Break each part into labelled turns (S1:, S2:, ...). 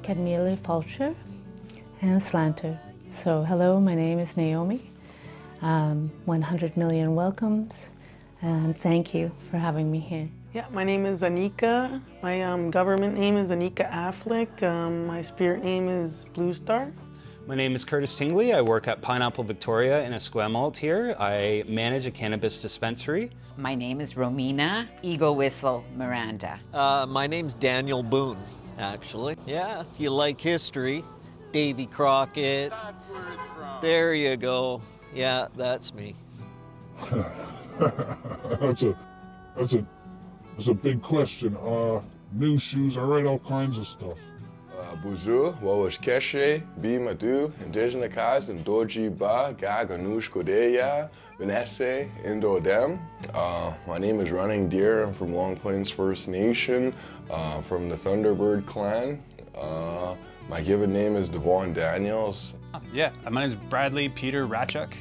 S1: Cadmele Fulcher and Slanter. So hello, my name is Naomi. 100 million welcomes, and thank you for having me here.
S2: Yeah, my name is Anika. My government name is Anika Affleck. My spirit name is Blue Star.
S3: My name is Curtis Tingley. I work at Pineapple Victoria in Esquimalt here. I manage a cannabis dispensary.
S4: My name is Romina Eagle Whistle Miranda.
S5: My name's Daniel Boone, actually. Yeah, if you like history, Davy Crockett.
S6: That's where it's from.
S5: There you go. Yeah, that's me.
S6: That's a big question. New shoes, I write all kinds of stuff.
S7: Bonjour, wawash keshe, bi madu, indigena kaz, and doji ba, gaganush kodeya, Vanessa, indodem. My name is Running Deer. I'm from Long Plains First Nation, from the Thunderbird clan. My given name is Devon Daniels.
S8: Yeah, my name is Bradley Peter Ratchuk.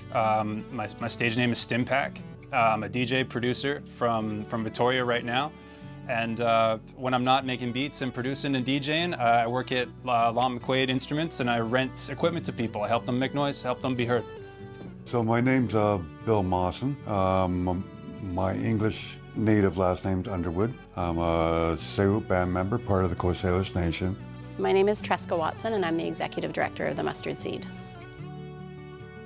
S8: My stage name is Stimpack. I'm a DJ producer from Victoria right now. And when I'm not making beats and producing and DJing, I work at Lon McQuaid Instruments, and I rent equipment to people. I help them make noise, help them be heard.
S9: So my name's Bill Mawson. My English native last name's Underwood. I'm a Saywoot band member, part of the Coast Salish Nation.
S10: My name is Tresca Watson, and I'm the executive director of the Mustard Seed.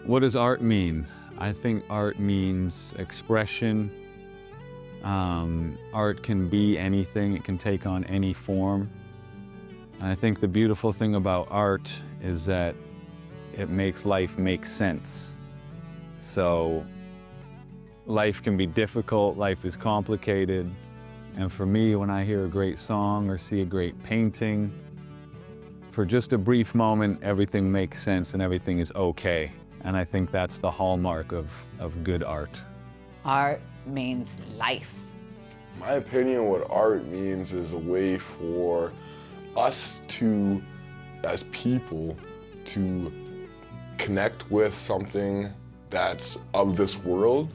S11: What does art mean? I think art means expression. Art can be anything, it can take on any form. And I think the beautiful thing about art is that it makes life make sense. So life can be difficult, life is complicated. And for me, when I hear a great song or see a great painting, for just a brief moment, everything makes sense and everything is okay. And I think that's the hallmark of good art.
S4: Art means life.
S7: My opinion, what art means is a way for us to, as people, to connect with something that's of this world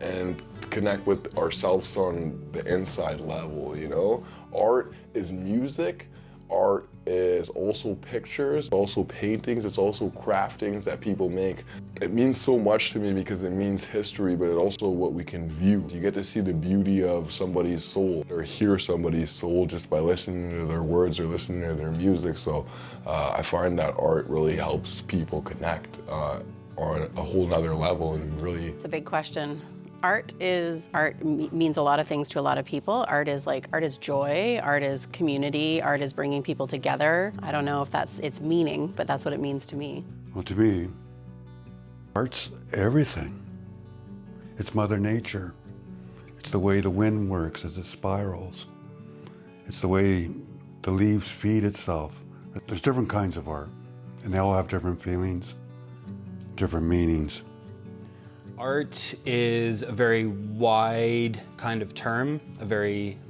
S7: and connect with ourselves on the inside level, you know? Art is music. Art is also pictures, also paintings, it's also craftings that people make. It means so much to me because it means history, but it's also what we can view. You get to see the beauty of somebody's soul or hear somebody's soul just by listening to their words or listening to their music. So I find that art really helps people connect on a whole nother level and really...
S10: It's a big question. Art means a lot of things to a lot of people. Art is joy, art is community, art is bringing people together. I don't know if that's its meaning, but that's what it means to me.
S9: Well, to me, art's everything. It's Mother Nature. It's the way the wind works as it spirals. It's the way the leaves feed itself. There's different kinds of art, and they all have different feelings, different meanings.
S3: Art is a very wide kind of term,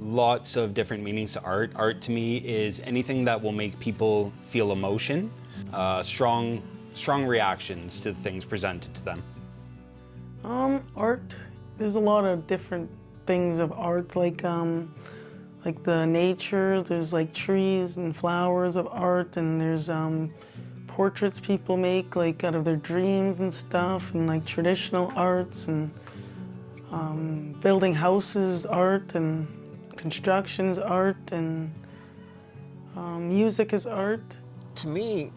S3: lots of different meanings to art. Art to me is anything that will make people feel emotion, strong reactions to the things presented to them.
S2: Art, there's a lot of different things of art, like the nature, there's like trees and flowers of art, and there's portraits people make like out of their dreams and stuff, and like traditional arts, and building houses art, and construction is art, and music is art.
S5: To me,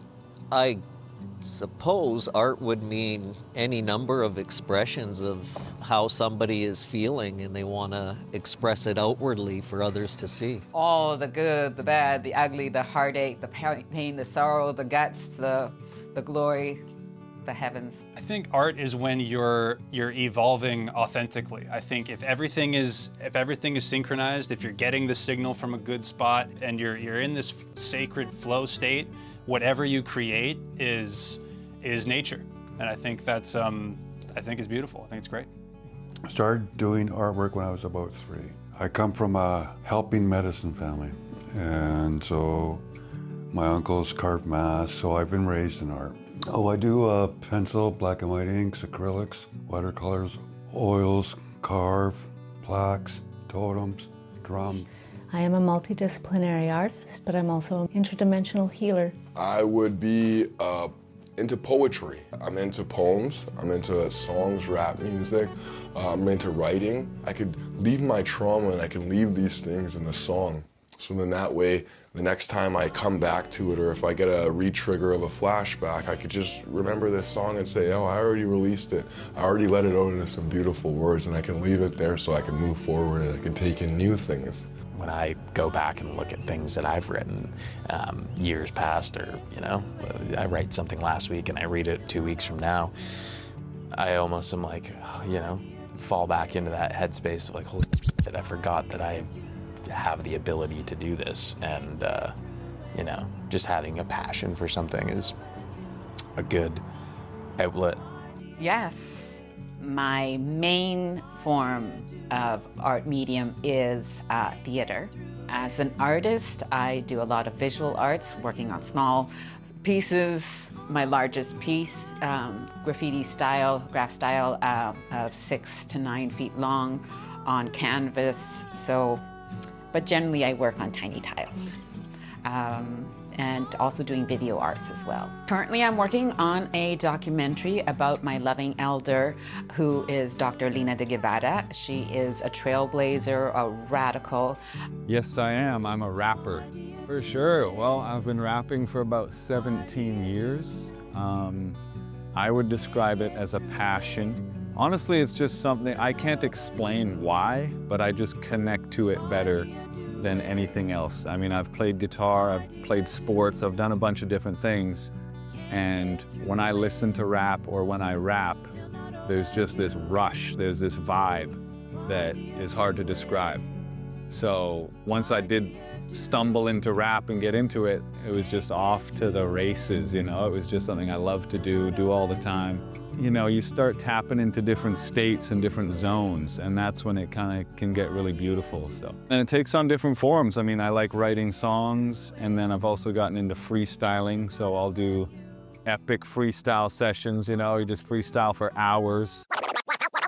S5: I suppose art would mean any number of expressions of how somebody is feeling and they want to express it outwardly for others to see.
S4: All the good, the bad, the ugly, the heartache, the pain, the sorrow, the guts, the glory, the heavens.
S8: I think art is when you're evolving authentically. I think if everything is synchronized, if you're getting the signal from a good spot and you're in this sacred flow state, whatever you create is nature. And I think that's I think is beautiful. I think it's great.
S9: I started doing artwork when I was about 3. I come from a helping medicine family, and so my uncles carved masks, so I've been raised in art. Oh, I do pencil, black and white inks, acrylics, watercolors, oils, carve, plaques, totems, drum.
S1: I am a multidisciplinary artist, but I'm also an interdimensional healer.
S7: I would be into poetry. I'm into poems, I'm into songs, rap music, I'm into writing. I could leave my trauma and I can leave these things in the song. So then that way, the next time I come back to it, or if I get a re-trigger of a flashback, I could just remember this song and say, oh, I already released it. I already let it out into some beautiful words, and I can leave it there so I can move forward and I can take in new things.
S12: When I go back and look at things that I've written years past, or, you know, I write something last week and I read it 2 weeks from now, I almost am like, you know, fall back into that headspace of like, holy shit, I forgot that I have the ability to do this. And, you know, just having a passion for something is a good outlet.
S4: Yes, my main form of art medium is theater. As an artist, I do a lot of visual arts, working on small pieces. My largest piece, graffiti style, graph style, of 6 to 9 feet long on canvas. So, but generally I work on tiny tiles. And also doing video arts as well. Currently I'm working on a documentary about my loving elder, who is Dr. Lina de Guevara. She is a trailblazer, a radical.
S11: Yes, I am. I'm a rapper. For sure. Well, I've been rapping for about 17 years. I would describe it as a passion. Honestly, it's just something, I can't explain why, but I just connect to it better than anything else. I mean, I've played guitar, I've played sports, I've done a bunch of different things. And when I listen to rap or when I rap, there's just this rush, there's this vibe that is hard to describe. So once I did stumble into rap and get into it, it was just off to the races, you know? It was just something I love to do all the time. You know, you start tapping into different states and different zones, and that's when it kind of can get really beautiful. So, and it takes on different forms. I mean, I like writing songs, and then I've also gotten into freestyling, so I'll do epic freestyle sessions, you know, you just freestyle for hours.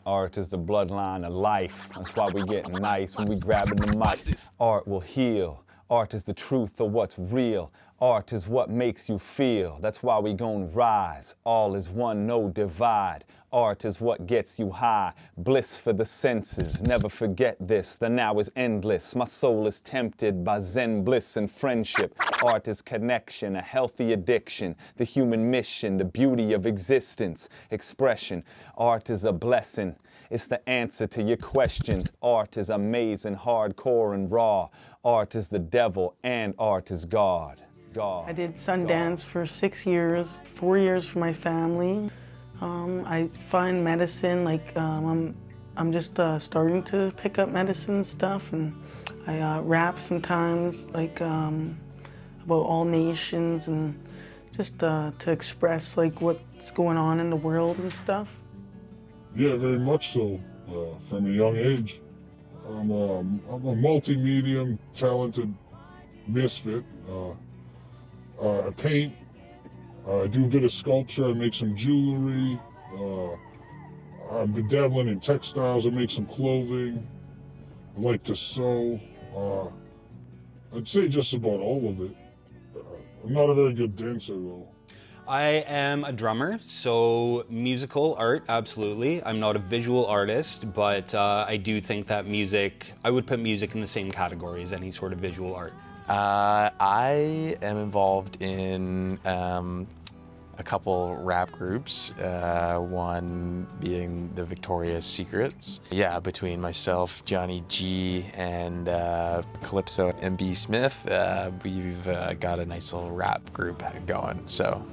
S11: Art is the bloodline of life. That's why we get nice when we grabbing the mic. Art will heal. Art is the truth of what's real. Art is what makes you feel. That's why we gon' rise. All is one, no divide. Art is what gets you high. Bliss for the senses. Never forget this. The now is endless. My soul is tempted by Zen bliss and friendship. Art is connection, a healthy addiction. The human mission, the beauty of existence. Expression. Art is a blessing. It's the answer to your questions. Art is amazing, hardcore and raw. Art is the devil and art is God.
S2: I did Sundance for 6 years, 4 years for my family. I find medicine, like I'm just starting to pick up medicine stuff, and I rap sometimes, like about all nations, and just to express like what's going on in the world and stuff.
S6: Yeah, very much so. From a young age, I'm a multi-medium, talented misfit. I paint, I do a bit of sculpture, I make some jewelry, I'm dabbling in textiles, I make some clothing, I like to sew. I'd say just about all of it. I'm not a very good dancer though.
S3: I am a drummer, so musical art, absolutely. I'm not a visual artist, but I do think that music, I would put music in the same category as any sort of visual art.
S12: I am involved in a couple rap groups, one being the Victoria's Secrets. Yeah, between myself, JohnyG, and Calypso and B. Smith, we've got a nice little rap group going, so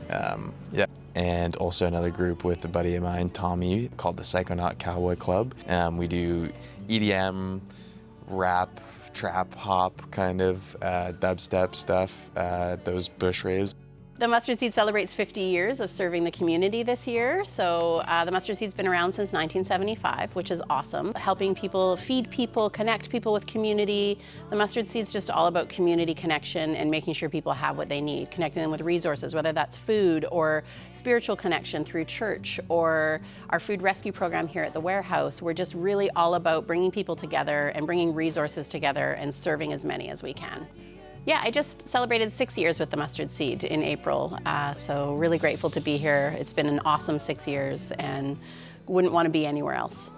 S12: yeah. And also another group with a buddy of mine, Tommy, called the Psychonaut Cowboy Club. We do EDM, rap, trap hop kind of dubstep stuff, those bush raves.
S10: The Mustard Seed celebrates 50 years of serving the community this year. So the Mustard Seed's been around since 1975, which is awesome. Helping people, feed people, connect people with community. The Mustard Seed's just all about community connection and making sure people have what they need, connecting them with resources, whether that's food or spiritual connection through church or our food rescue program here at the warehouse. We're just really all about bringing people together and bringing resources together and serving as many as we can. Yeah, I just celebrated 6 years with the Mustard Seed in April, so really grateful to be here. It's been an awesome 6 years and wouldn't want to be anywhere else.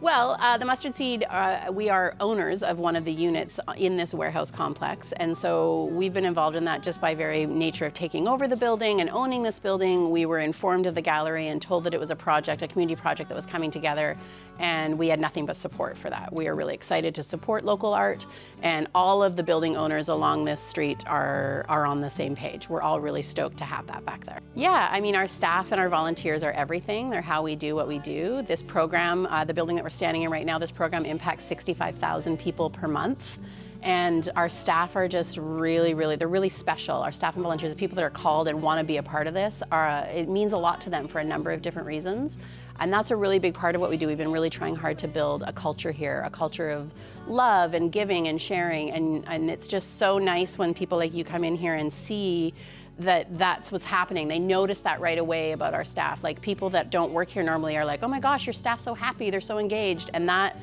S10: Well, the Mustard Seed, we are owners of one of the units in this warehouse complex, and so we've been involved in that just by very nature of taking over the building and owning this building. We were informed of the gallery and told that it was a project, a community project that was coming together, and we had nothing but support for that. We are really excited to support local art, and all of the building owners along this street are on the same page. We're all really stoked to have that back there. Yeah, I mean, our staff and our volunteers are everything. They're how we do what we do. This program, the building that we're standing in right now, this program impacts 65,000 people per month. And our staff are just really, they're really special. Our staff and volunteers, the people that are called and want to be a part of this, it means a lot to them for a number of different reasons. And that's a really big part of what we do. We've been really trying hard to build a culture here, a culture of love and giving and sharing. And it's just so nice when people like you come in here and see that that's what's happening. They notice that right away about our staff. Like people that don't work here normally are like, oh my gosh, your staff's so happy, they're so engaged. And that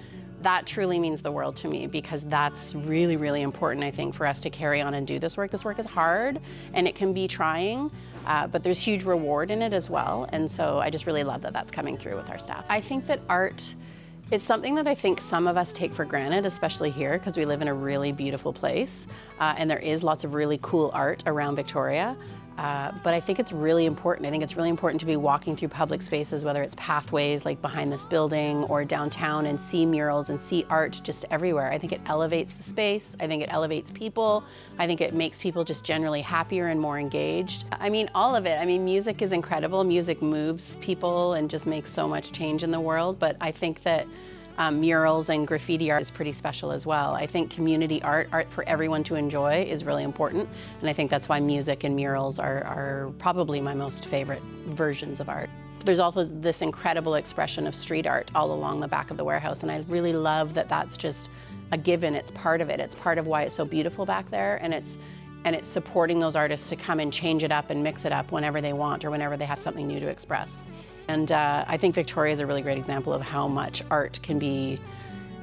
S10: truly means the world to me, because that's really, really important, I think, for us to carry on and do this work. This work is hard and it can be trying, but there's huge reward in it as well. And so I just really love that that's coming through with our staff. I think that art, it's something that I think some of us take for granted, especially here, because we live in a really beautiful place, and there is lots of really cool art around Victoria. But I think it's really important. I think it's really important to be walking through public spaces, whether it's pathways like behind this building or downtown, and see murals and see art just everywhere. I think it elevates the space. I think it elevates people. I think it makes people just generally happier and more engaged. I mean, all of it. I mean, music is incredible. Music moves people and just makes so much change in the world. But I think that murals and graffiti art is pretty special as well. I think community art for everyone to enjoy, is really important. And I think that's why music and murals are probably my most favorite versions of art. There's also this incredible expression of street art all along the back of the warehouse, and I really love that that's just a given. It's part of it. It's part of why it's so beautiful back there, and it's supporting those artists to come and change it up and mix it up whenever they want or whenever they have something new to express. And I think Victoria is a really great example of how much art can be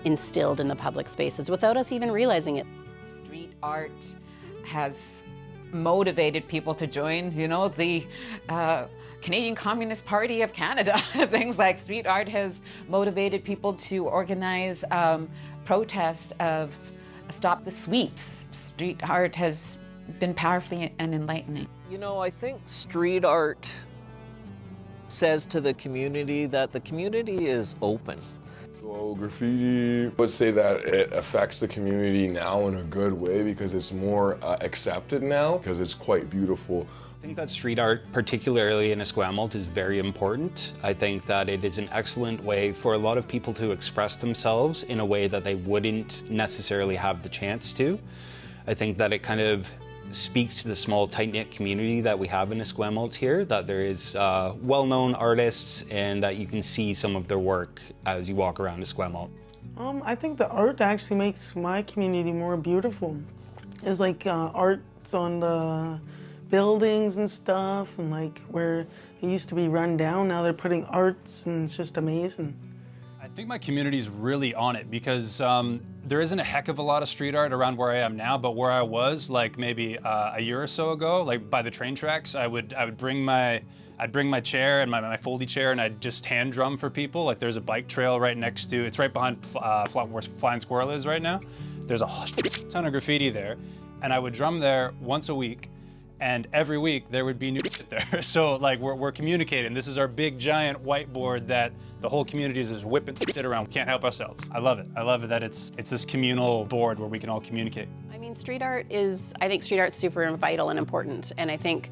S10: instilled in the public spaces without us even realizing it.
S4: Street art has motivated people to join, you know, the Canadian Communist Party of Canada. Things like street art has motivated people to organize protests of Stop the Sweeps. Street art has been powerfully and enlightening.
S5: You know, I think street art says to the community that the community is open.
S7: So graffiti, I would say that it affects the community now in a good way, because it's more accepted now, because it's quite beautiful.
S3: I think that street art, particularly in Esquimalt, is very important. I think that it is an excellent way for a lot of people to express themselves in a way that they wouldn't necessarily have the chance to. I think that it kind of speaks to the small, tight-knit community that we have in Esquimalt here, that there is well-known artists and that you can see some of their work as you walk around Esquimalt.
S2: I think the art actually makes my community more beautiful. There's like arts on the buildings and stuff, and like where it used to be run down, now they're putting arts, and it's just amazing.
S8: I think my community's really on it, because there isn't a heck of a lot of street art around where I am now, but where I was like maybe a year or so ago, like by the train tracks, I would bring my chair and my foldy chair, and I'd just hand drum for people. Like there's a bike trail right next to, it's right behind where Flying Squirrel is right now. There's a ton of graffiti there, and I would drum there once a week. And every week there would be new shit there. So like we're communicating. This is our big giant whiteboard that the whole community is just whipping shit around. We can't help ourselves. I love it. I love it that it's this communal board where we can all communicate.
S10: I mean, I think street art's super vital and important. And I think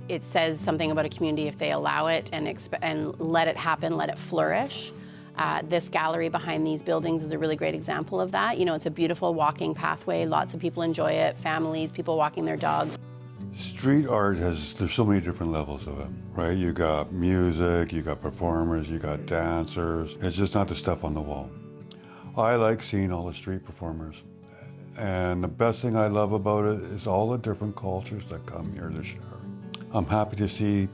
S10: it says something about a community if they allow it and let it happen, let it flourish. This gallery behind these buildings is a really great example of that. You know, it's a beautiful walking pathway. Lots of people enjoy it, families, people walking their dogs.
S9: Street art there's so many different levels of it, right? You got music, you got performers, you got dancers. It's just not the stuff on the wall. I like seeing all the street performers. And the best thing I love about it is all the different cultures that come here to share. I'm happy to see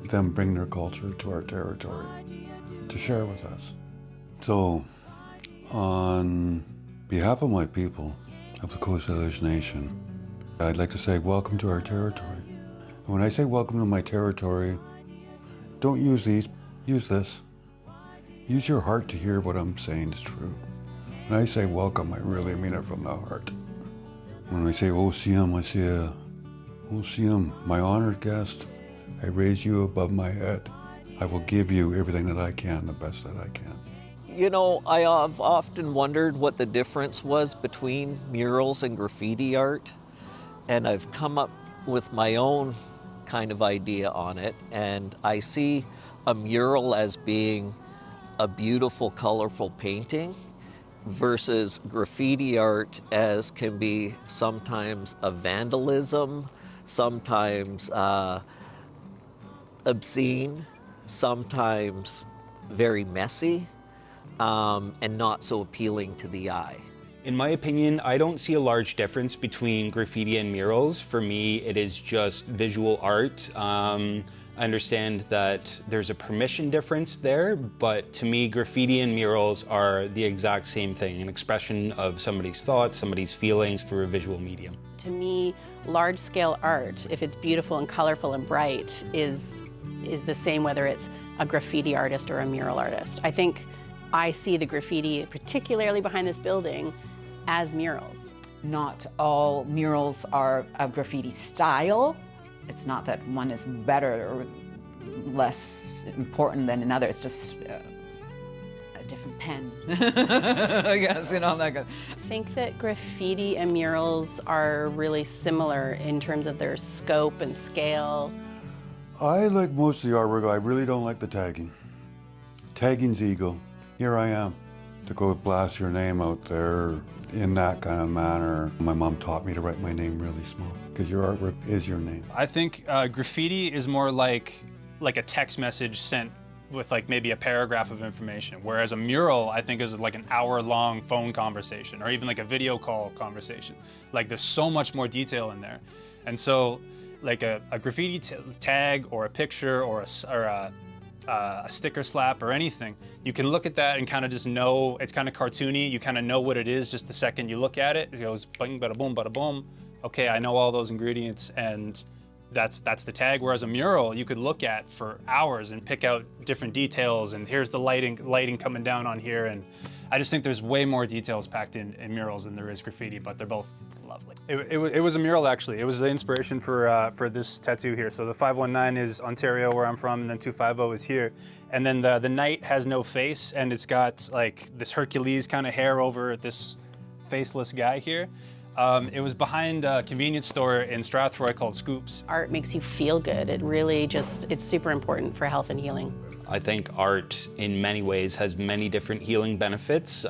S9: them bring their culture to our territory to share with us. So, on behalf of my people of the Coast Salish Nation, I'd like to say welcome to our territory. And when I say welcome to my territory, don't use these, use this. Use your heart to hear what I'm saying is true. When I say welcome, I really mean it from the heart. When I say Osium, I say, Osium, my honored guest, I raise you above my head. I will give you everything that I can, the best that I can.
S5: You know, I have often wondered what the difference was between murals and graffiti art, and I've come up with my own kind of idea on it, and I see a mural as being a beautiful, colorful painting versus graffiti art as can be sometimes a vandalism, sometimes obscene, sometimes very messy, and not so appealing to the eye.
S3: In my opinion, I don't see a large difference between graffiti and murals. For me, it is just visual art. I understand that there's a permission difference there, but to me, graffiti and murals are the exact same thing, an expression of somebody's thoughts, somebody's feelings through a visual medium.
S10: To me, large-scale art, if it's beautiful and colorful and bright, is the same whether it's a graffiti artist or a mural artist. I think I see the graffiti, particularly behind this building, as murals.
S4: Not all murals are of graffiti style. It's not that one is better or less important than another. It's just a different pen. I guess, you know, like
S10: I think that graffiti and murals are really similar in terms of their scope and scale.
S9: I like most of the artwork. I really don't like the tagging. Tagging's ego. Here I am to go blast your name out there in that kind of manner. My mom taught me to write my name really small because your artwork is your name.
S8: I think graffiti is more like a text message sent with like maybe a paragraph of information, whereas a mural I think is like an hour-long phone conversation or even like a video call conversation. Like there's so much more detail in there. And so like a graffiti tag or a picture or a sticker slap or anything, you can look at that and kind of just know, it's kind of cartoony, you kind of know what it is just the second you look at it. It goes bing, bada boom, bada boom. Okay, I know all those ingredients and that's the tag. Whereas a mural you could look at for hours and pick out different details and here's the lighting coming down on here, and I just think there's way more details packed in murals than there is graffiti, but they're both lovely. It was a mural actually. It was the inspiration for this tattoo here. So the 519 is Ontario, where I'm from, and then 250 is here. And then the knight has no face, and it's got like this Hercules kind of hair over this faceless guy here. It was behind a convenience store in Strathroy called Scoops.
S10: Art makes you feel good. It really it's super important for health and healing.
S3: I think art in many ways has many different healing benefits.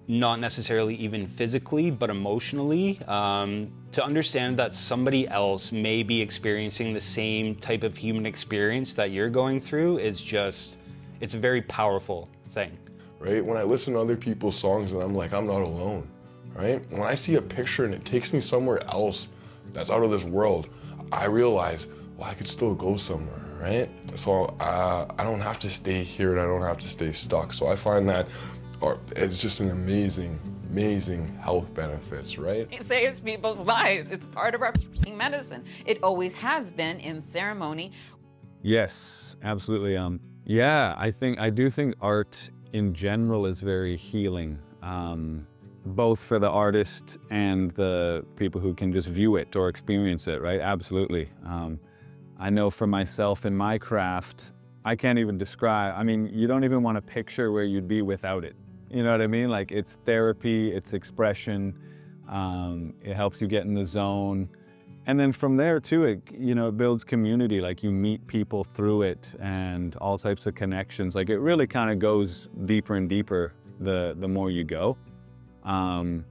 S3: Not necessarily even physically, but emotionally. To understand that somebody else may be experiencing the same type of human experience that you're going through is just, it's a very powerful thing.
S7: Right? When I listen to other people's songs and I'm like, I'm not alone, right? When I see a picture and it takes me somewhere else that's out of this world, I realize, well, I could still go somewhere, right? So I don't have to stay here and I don't have to stay stuck. So I find that it's just an amazing health benefits, right?
S4: It saves people's lives. It's part of our medicine. It always has been in ceremony.
S11: Yes, absolutely. Yeah, I do think art in general is very healing, both for the artist and the people who can just view it or experience it, right? Absolutely. I know for myself in my craft, I can't even describe, I mean, you don't even want to picture where you'd be without it. You know what I mean? Like, it's therapy, it's expression, it helps you get in the zone. And then from there too, it builds community, like you meet people through it and all types of connections. Like it really kind of goes deeper and deeper the more you go. And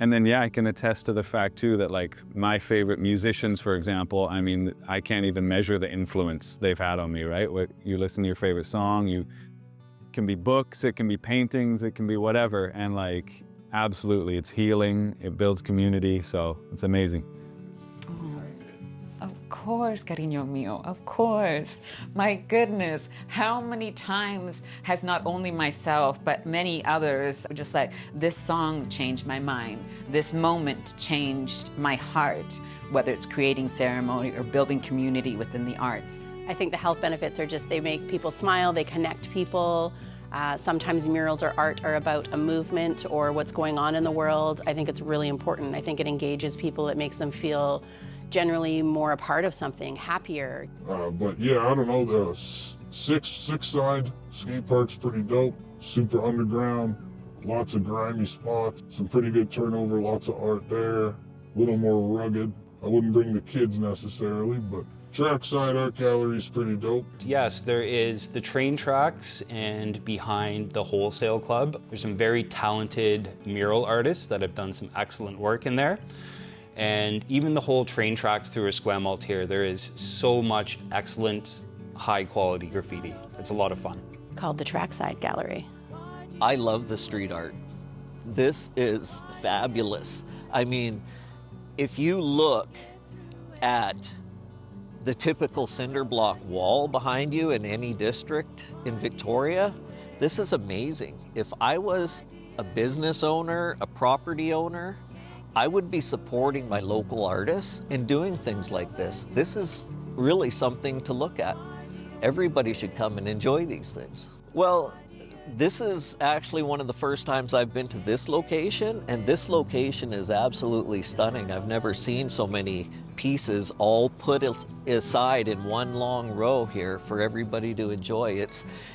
S11: And then, yeah, I can attest to the fact too that like my favorite musicians, for example, I mean, I can't even measure the influence they've had on me, right? What you listen to your favorite song, it can be books, it can be paintings, it can be whatever. And like, absolutely, it's healing, it builds community, so it's amazing.
S4: Of course, cariño mío, of course. My goodness, how many times has not only myself, but many others just like, this song changed my mind, this moment changed my heart, whether it's creating ceremony or building community within the arts.
S10: I think the health benefits are just, they make people smile, they connect people. Sometimes murals or art are about a movement or what's going on in the world. I think it's really important. I think it engages people, it makes them feel generally more a part of something, happier.
S6: But yeah, I don't know, the six side skate park's pretty dope, super underground, lots of grimy spots, some pretty good turnover, lots of art there, a little more rugged. I wouldn't bring the kids necessarily, but trackside art gallery's pretty dope.
S3: Yes, there is the train tracks, and behind the wholesale club, there's some very talented mural artists that have done some excellent work in there. And even the whole train tracks through Esquimalt here, there is so much excellent, high quality graffiti. It's a lot of fun.
S10: Called the Trackside Gallery.
S5: I love the street art. This is fabulous. I mean, if you look at the typical cinder block wall behind you in any district in Victoria, this is amazing. If I was a business owner, a property owner, I would be supporting my local artists in doing things like this. This is really something to look at. Everybody should come and enjoy these things. Well, this is actually one of the first times I've been to this location, and this location is absolutely stunning. I've never seen so many pieces all put aside in one long row here for everybody to enjoy.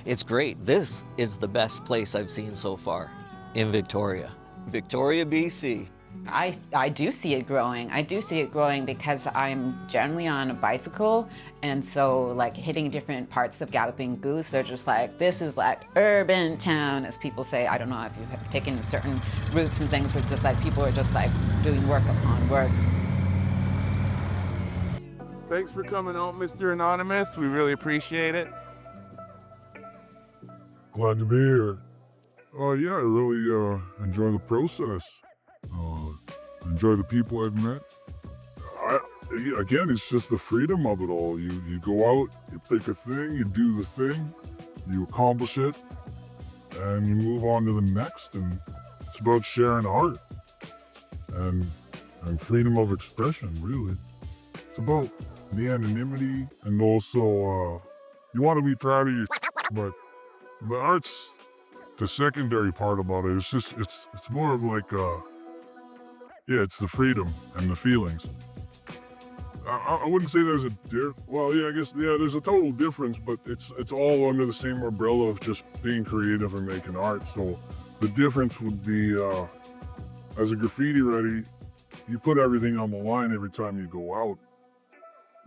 S5: It's great. This is the best place I've seen so far in Victoria. Victoria, BC.
S4: I do see it growing. I do see it growing because I'm generally on a bicycle, and so like hitting different parts of Galloping Goose, they're just like, this is like urban town, as people say. I don't know if you've taken certain routes and things where it's just like people are just like doing work upon work.
S13: Thanks for coming out, Mr. Anonymous. We really appreciate it.
S6: Glad to be here. Yeah, I really enjoy the process. Enjoy the people I've met. Again, it's just the freedom of it all. You go out, you pick a thing, you do the thing, you accomplish it, and you move on to the next. And it's about sharing art and freedom of expression, really. It's about the anonymity, and also you want to be proud of your, but the art's the secondary part about it. It's just it's more of like yeah, it's the freedom and the feelings. I wouldn't say there's well, yeah, I guess, yeah, there's a total difference, but it's all under the same umbrella of just being creative and making art. So the difference would be, as a graffiti writer, you put everything on the line every time you go out.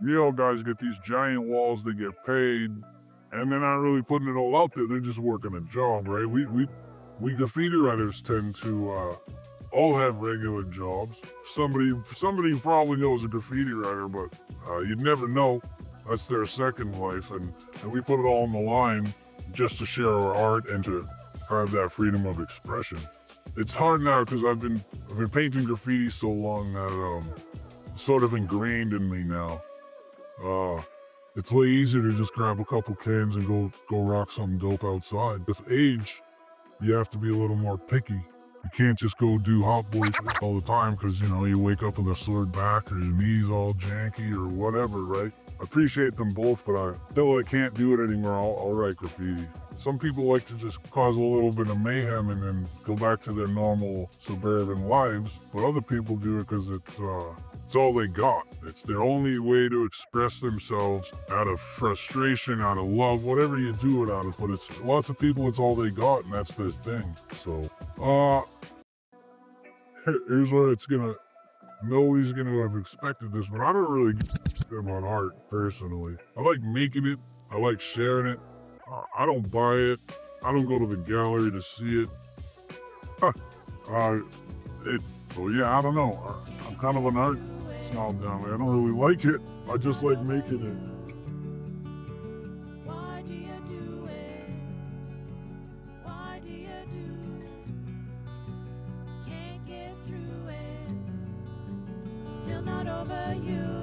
S6: You know, guys get these giant walls, they get paid, and they're not really putting it all out there, they're just working a job, right? We graffiti writers tend to, all have regular jobs. Somebody probably knows a graffiti writer, but you'd never know. That's their second life, and we put it all on the line just to share our art and to have that freedom of expression. It's hard now because I've been painting graffiti so long that it's sort of ingrained in me now. It's way easier to just grab a couple cans and go rock something dope outside. With age, you have to be a little more picky. You can't just go do hot boy all the time because, you know, you wake up with a sore back or your knees all janky or whatever, right? I appreciate them both, but until I can't do it anymore, I'll write graffiti. Some people like to just cause a little bit of mayhem and then go back to their normal suburban lives, but other people do it because it's all they got. It's their only way to express themselves out of frustration, out of love, whatever you do it out of. But it's lots of people, it's all they got, and that's their thing. So, here's what it's gonna. Nobody's gonna have expected this, but I don't really give about art personally. I like making it. I like sharing it. I don't buy it. I don't go to the gallery to see it. So yeah, I don't know. I'm kind of an art snob down there. I don't really like it. I just like making it.
S14: Why do you do it? Why do you do? Can't get through it. Still not over you.